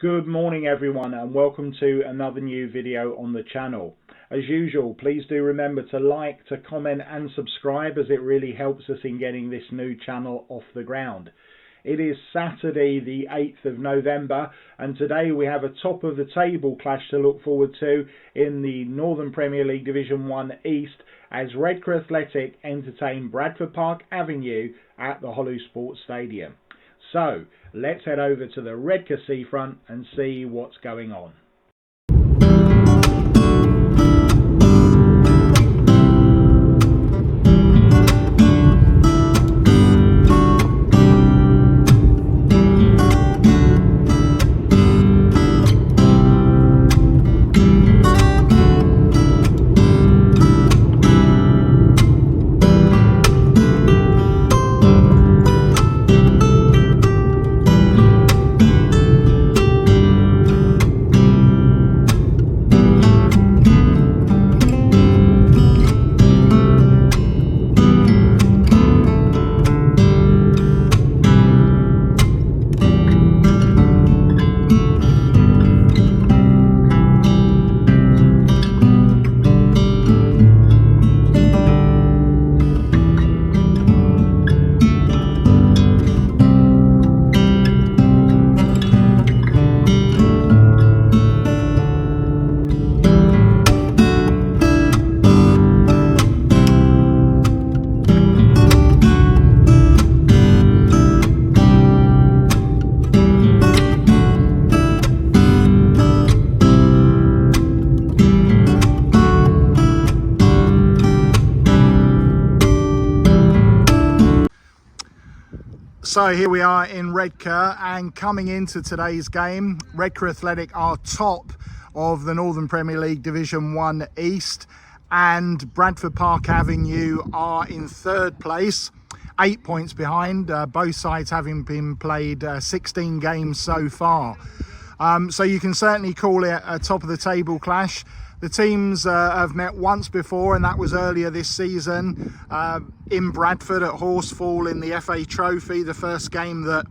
Good morning everyone, and welcome to another new video on the channel. As usual, please do remember to like, to comment and subscribe, as it really helps us in getting this new channel off the ground. It is Saturday the 8th of November, and today we have a top of the table clash to look forward to in the Northern Premier League Division 1 East, as Redcar Athletic entertain Bradford Park Avenue at the Hollou Sports Stadium. So let's head over to the Redcar seafront and see what's going on. So here we are in Redcar, and coming into today's game, Redcar Athletic are top of the Northern Premier League Division 1 East, and Bradford Park Avenue are in third place, 8 points behind, both sides having been played 16 games so far. So you can certainly call it a top of the table clash. The teams have met once before, and that was earlier this season in Bradford at Horsefall in the FA Trophy, the first game that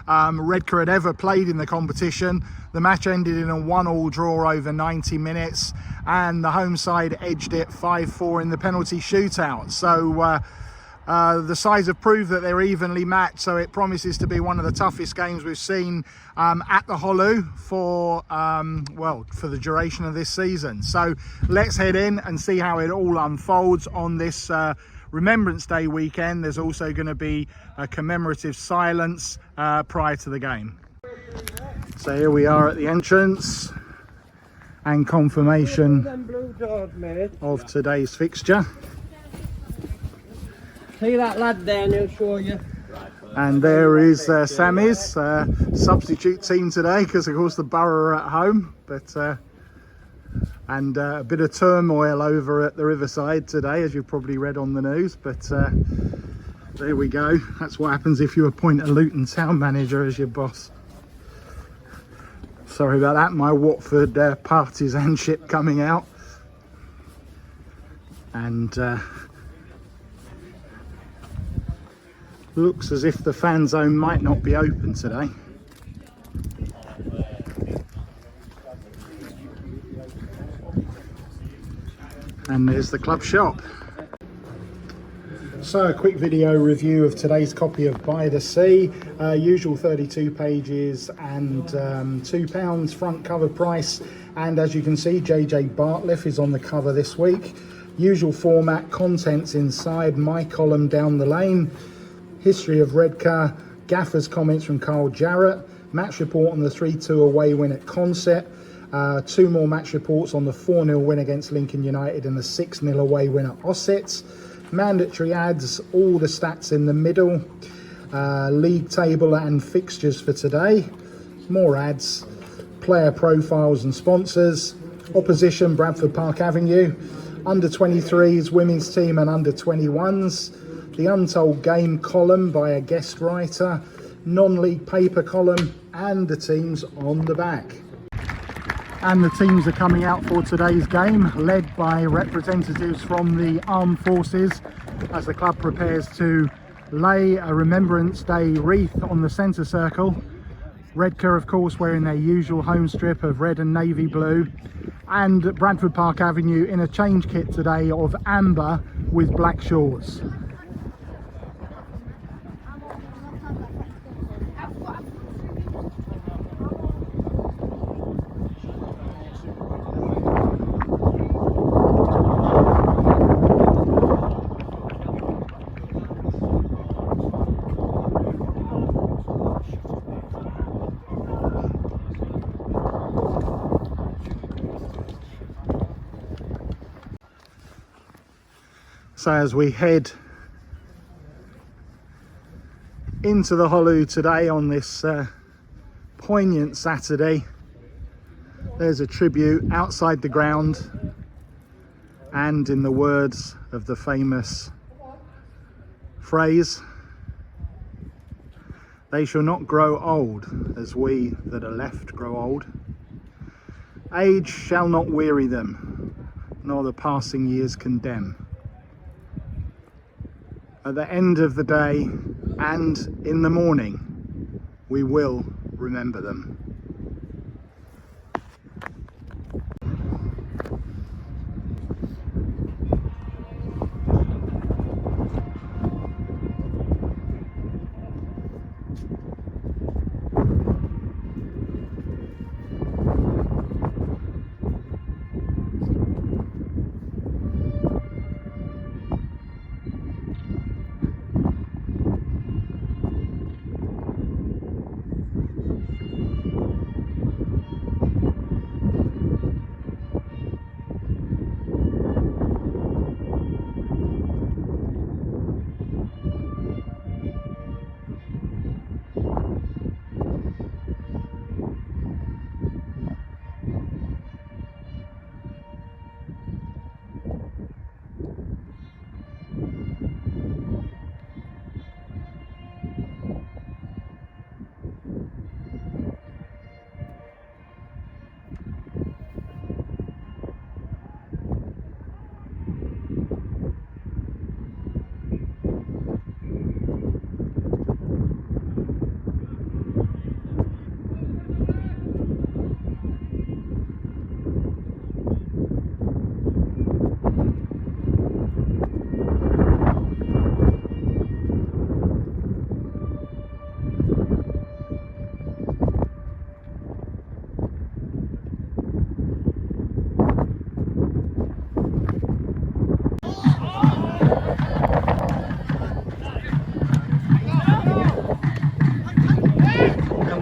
Redcar had ever played in the competition. The match ended in a 1-1 draw over 90 minutes, and the home side edged it 5-4 in the penalty shootout. So the sides have proved that they're evenly matched, so it promises to be one of the toughest games we've seen at the Hollou for the duration of this season. So let's head in and see how it all unfolds on this Remembrance Day weekend. There's also going to be a commemorative silence prior to the game. So here we are at the entrance, and confirmation of today's fixture. See that lad there, and he'll show you. And there is Sammy's substitute team today, because of course the Borough are at home, but and a bit of turmoil over at the Riverside today, as you've probably read on the news. But there we go. That's what happens if you appoint a Luton town manager as your boss. Sorry about that, my Watford partisanship coming out. And looks as if the fan zone might not be open today. And there's the club shop. So a quick video review of today's copy of By the Sea. Usual 32 pages and £2 front cover price. And as you can see, JJ Bartliff is on the cover this week. Usual format, contents inside, my column down the lane. History of Redcar, Gaffer's comments from Carl Jarrett, match report on the 3-2 away win at Consett, 2 more match reports on the 4-0 win against Lincoln United and the 6-0 away win at Ossett, mandatory ads, all the stats in the middle, league table and fixtures for today, more ads, player profiles and sponsors, opposition Bradford Park Avenue, under 23s, women's team and under 21s, the Untold Game column by a guest writer, non-league paper column, and the teams on the back. And the teams are coming out for today's game, led by representatives from the armed forces, as the club prepares to lay a Remembrance Day wreath on the centre circle Redcar, of course, wearing their usual home strip of red and navy blue, and Bradford Park Avenue in a change kit today of amber with black shorts. So as we head into the Hollou today on this poignant Saturday, there's a tribute outside the ground, and in the words of the famous phrase, "They shall not grow old as we that are left grow old. Age shall not weary them, nor the passing years condemn." At the end of the day and in the morning, we will remember them.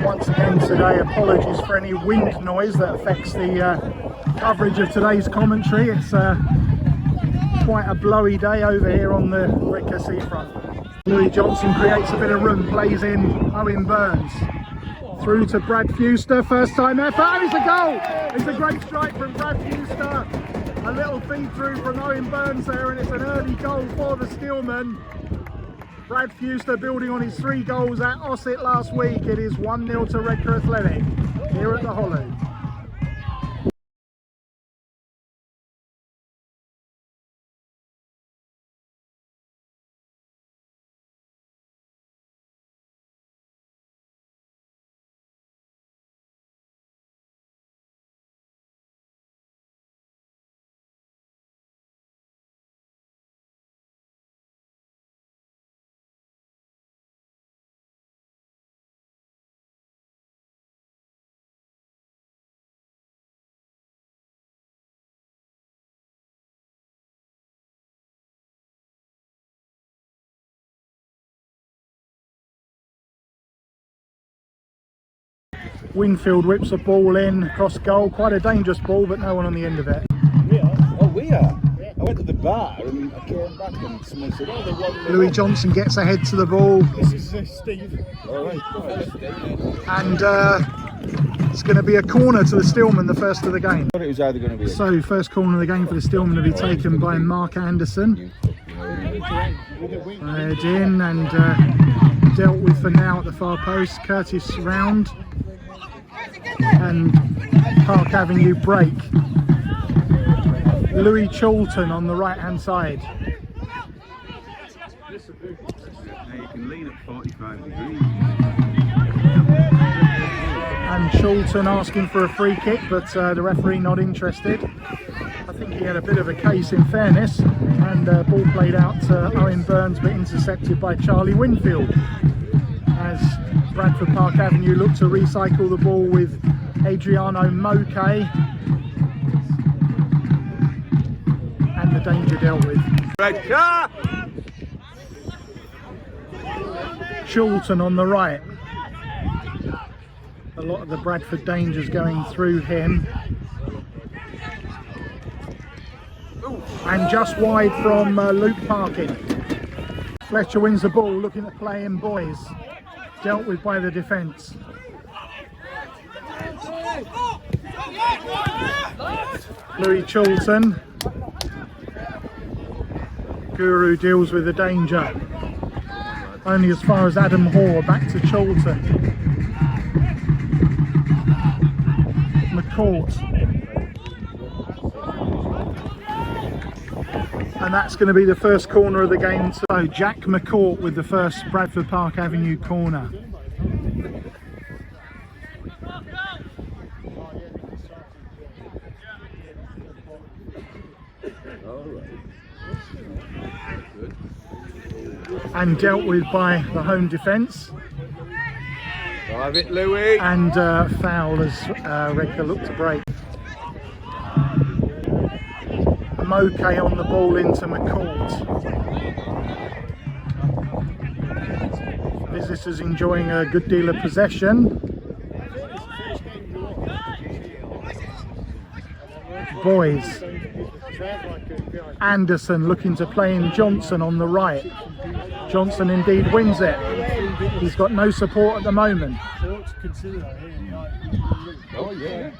Once again today, apologies for any wind noise that affects the coverage of today's commentary. It's quite a blowy day over here on the Redcar seafront. Louis Johnson creates a bit of room, plays in Owen Burns. Through to Brad Fewster, first time effort, and it's a goal! It's a great strike from Brad Fewster. A little feed through from Owen Burns there, and it's an early goal for the Steelmen. Brad Fewster building on his 3 goals at Ossett last week. It is 1-0 to Redcar Athletic here at the Hollou. Winfield whips a ball in across goal, quite a dangerous ball, but no one on the end of it. We are. I went to the bar and I came back and someone said, "Oh, they won." Louis Johnson gets ahead to the ball. This is Steve. All right. And it's going to be a corner to the Steelmen, the first of the game. It was either going to be. So first corner of the game for the Steelmen to be taken by Mark Anderson. Fired in and dealt with for now at the far post. Curtis round and Park Avenue break. Louis Chorlton on the right hand side. Now you can lean at 45 degrees. And Chulton asking for a free kick, but the referee not interested. I think he had a bit of a case in fairness, and ball played out to Owen Burns but intercepted by Charlie Winfield. As Bradford Park Avenue look to recycle the ball with Adriano Moke, and the danger dealt with. Redcar! Chulton on the right. A lot of the Bradford dangers going through him. And just wide from Luke Parkin. Fletcher wins the ball, looking at play in boys. Dealt with by the defence. Louis Chulton. Guru deals with the danger. Only as far as Adam Hoare, back to Chulton. McCourt. And that's going to be the first corner of the game. So Jack McCourt with the first Bradford Park Avenue corner. And dealt with by the home defence. Drive it, Louis. And foul as Redcar looked to break. Moke on the ball into McCourt. Visitors enjoying a good deal of possession. Boys. Anderson looking to play in Johnson on the right. Johnson indeed wins it. He's got no support at the moment. Oh, yeah.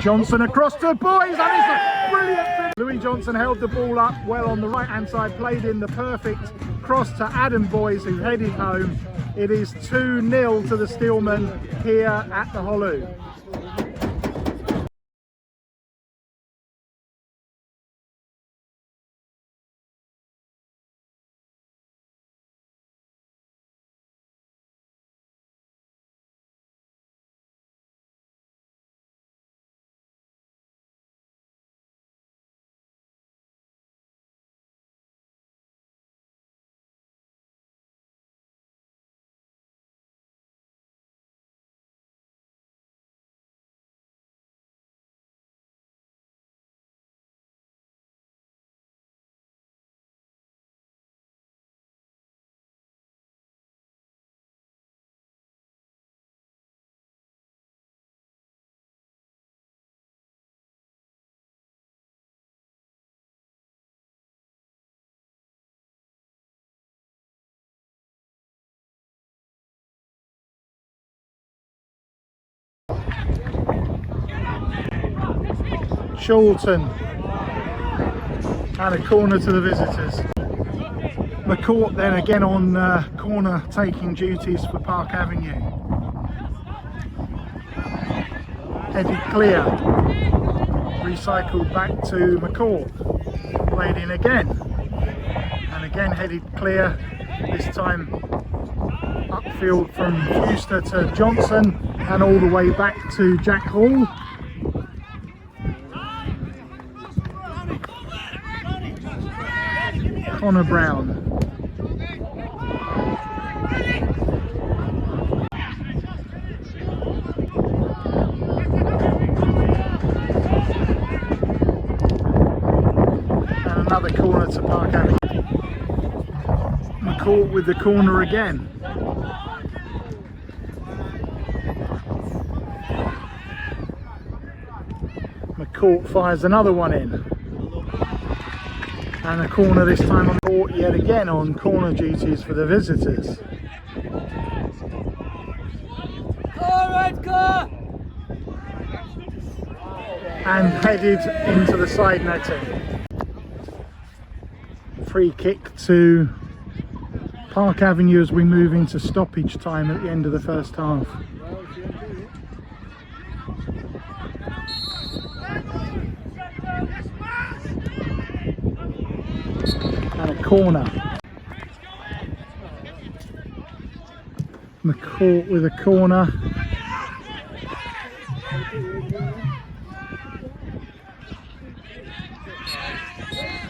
Johnson across to boys, and it's a brilliant finish. Louis Johnson held the ball up well on the right hand side, played in the perfect cross to Adam Boys, who headed home. It is 2-0 to the Steelmen here at the Hollou. Chulton, and a corner to the visitors. McCourt then again on corner taking duties for Park Avenue. Headed clear, recycled back to McCourt, played in again, and again headed clear, this time upfield from Fuster to Johnson and all the way back to Jack Hall. Connor Brown. And another corner to Park Avenue. McCourt with the corner again. McCourt fires another one in. And a corner this time on court yet again on corner duties for the visitors. Redcar! And headed into the side netting. Free kick to Park Avenue as we move into stoppage time at the end of the first half. And a corner. McCourt with a corner.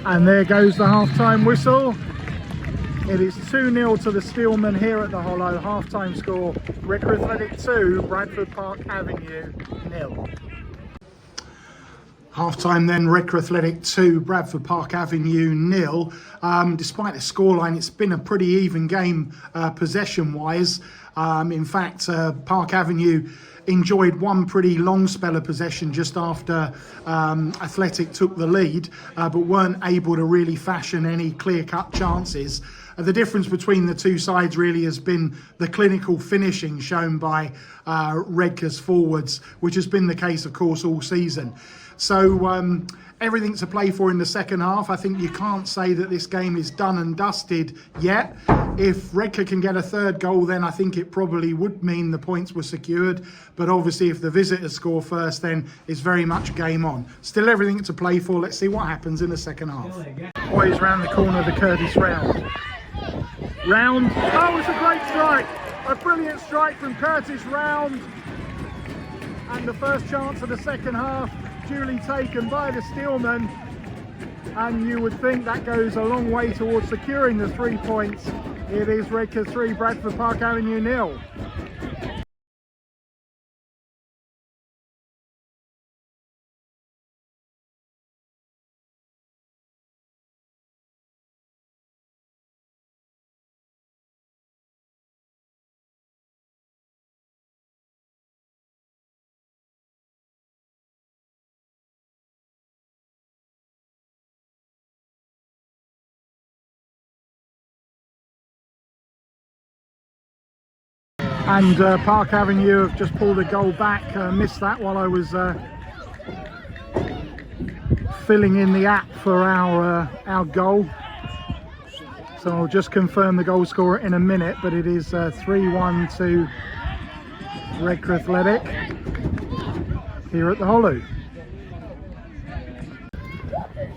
And there goes the half-time whistle. It is 2-0 to the Steelmen here at the Hollou. Half-time score, Redcar Athletic 2, Bradford Park Avenue 0. Half-time then, Redcar Athletic 2, Bradford Park Avenue 0. Despite the scoreline, it's been a pretty even game possession-wise. In fact, Park Avenue enjoyed one pretty long spell of possession just after Athletic took the lead, but weren't able to really fashion any clear-cut chances. The difference between the two sides really has been the clinical finishing shown by Redcar's forwards, which has been the case, of course, all season. So everything to play for in the second half. I think you can't say that this game is done and dusted yet. If Redcar can get a third goal, then I think it probably would mean the points were secured. But obviously, if the visitors score first, then it's very much game on. Still everything to play for. Let's see what happens in the second half. Boys round the corner of the Curtis Round. Oh, it's a great strike. A brilliant strike from Curtis Round. And the first chance of the second half duly taken by the Steelmen, and you would think that goes a long way towards securing the 3 points. It is Redcar 3, Bradford Park Avenue 0. And Park Avenue have just pulled a goal back. Missed that while I was filling in the app for our goal. So I'll just confirm the goal scorer in a minute, but it is 3-1 to Redcar Athletic here at the Hollou.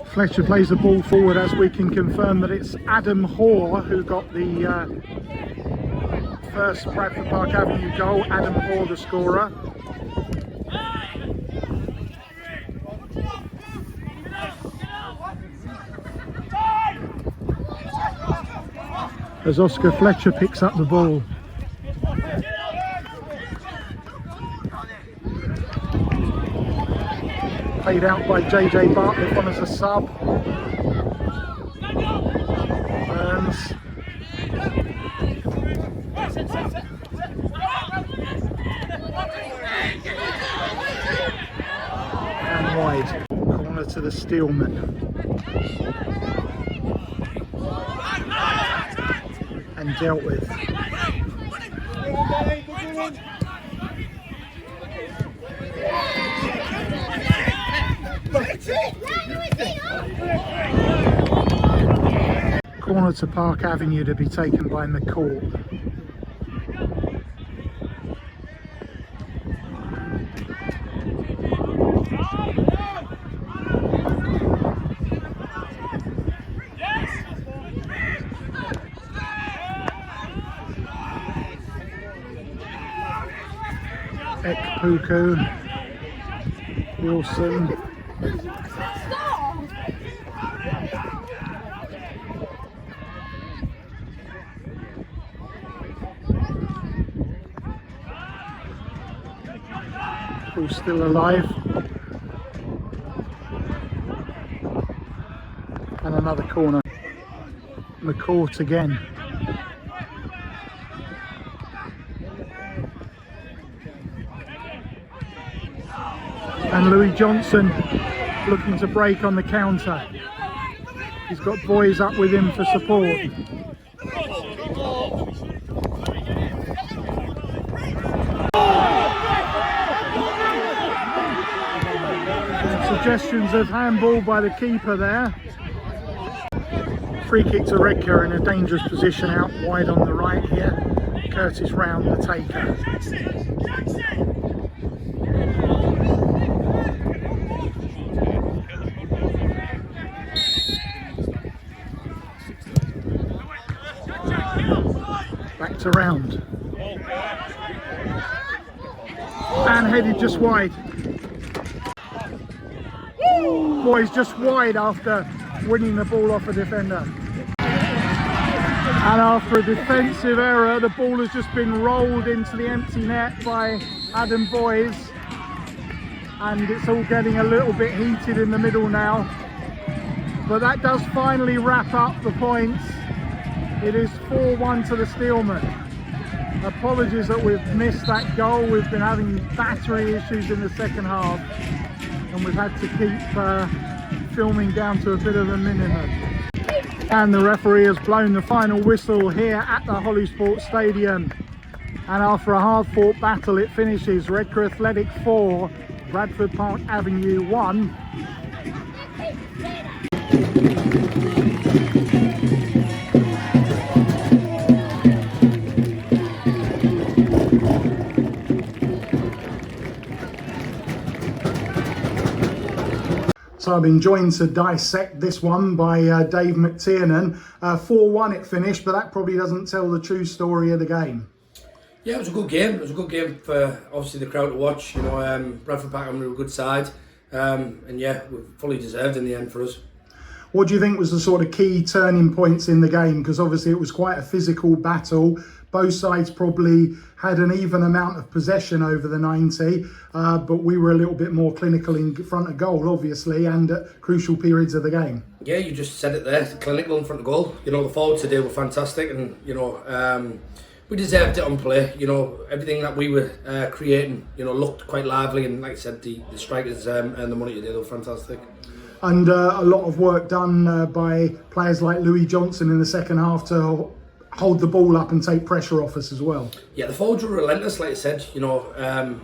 Fletcher plays the ball forward as we can confirm that it's Adam Hoare who got the first Bradford Park Avenue goal. Adam Hoare, the scorer. As Oscar Fletcher picks up the ball. Played out by JJ Bartlett on as a sub. Burns. And wide. Corner to the Steelmen. And dealt with. Corner to Park Avenue to be taken by McCall. Ekpuku, Wilson, who's still alive, and another corner. McCourt again. And Louis Johnson looking to break on the counter. He's got boys up with him for support. Suggestions of handball by the keeper there. Free kick to Redcar in a dangerous position out wide on the right here. Curtis Round, the taker. Back to Round. And and headed just wide. Boys just wide after winning the ball off a defender. And after a defensive error, the ball has just been rolled into the empty net by Adam Boys. And it's all getting a little bit heated in the middle now. But that does finally wrap up the points. It is 4-1 to the Steelmen. Apologies that we've missed that goal. We've been having battery issues in the second half. And we've had to keep filming down to a bit of a minimum. And the referee has blown the final whistle here at the Hollou Sports Stadium. And after a hard-fought battle, it finishes Redcar Athletic 4, Bradford Park Avenue 1. So I've been joined to dissect this one by Dave McTiernan. 4-1 it finished, but that probably doesn't tell the true story of the game. Yeah, it was a good game. It was a good game for obviously the crowd to watch. You know, Bradford Park were a good side, and yeah, we fully deserved in the end for us. What do you think was the sort of key turning points in the game? Because obviously it was quite a physical battle. Both sides probably had an even amount of possession over the 90, but we were a little bit more clinical in front of goal, obviously, and at crucial periods of the game. Yeah, you just said it there, clinical in front of goal. You know, the forwards today were fantastic, and you know, we deserved it on play. You know, everything that we were creating, you know, looked quite lively, and like I said, the strikers earned the money today. They were fantastic. And a lot of work done by players like Louis Johnson in the second half to hold the ball up and take pressure off us as well. Yeah, the forwards were relentless, like I said. You know,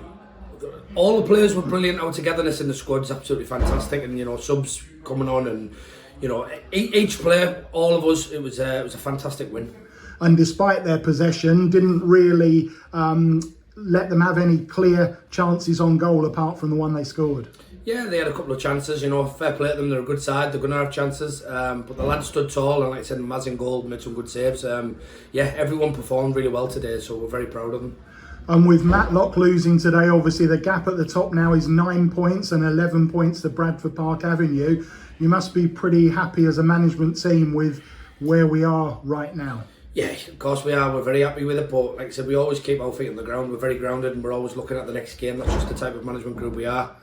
all the players were brilliant. Our togetherness in the squad's absolutely fantastic, and you know, subs coming on, and you know, each player, all of us, it was a fantastic win. And despite their possession, didn't really let them have any clear chances on goal apart from the one they scored. Yeah, they had a couple of chances, you know, fair play to them, they're a good side, they're going to have chances, but the lads stood tall, and like I said, Maz in goal made some good saves. Yeah, everyone performed really well today, so we're very proud of them. And with Matlock losing today, obviously the gap at the top now is 9 points and 11 points to Bradford Park Avenue. You must be pretty happy as a management team with where we are right now. Yeah, of course we are. We're very happy with it, but like I said, we always keep our feet on the ground. We're very grounded, and we're always looking at the next game. That's just the type of management group we are.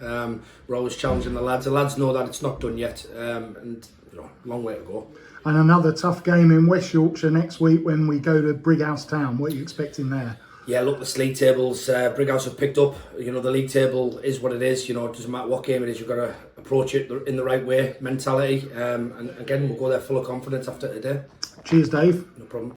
We're always challenging the lads. The lads know that it's not done yet, and you know, long way to go. And another tough game in West Yorkshire next week when we go to Brighouse Town. What are you expecting there? Yeah, look, the league tables, Brighouse have picked up. You know, the league table is what it is. You know, it doesn't matter what game it is, you've got to approach it in the right way, mentality. And again, we'll go there full of confidence after today. Cheers, Dave. No problem.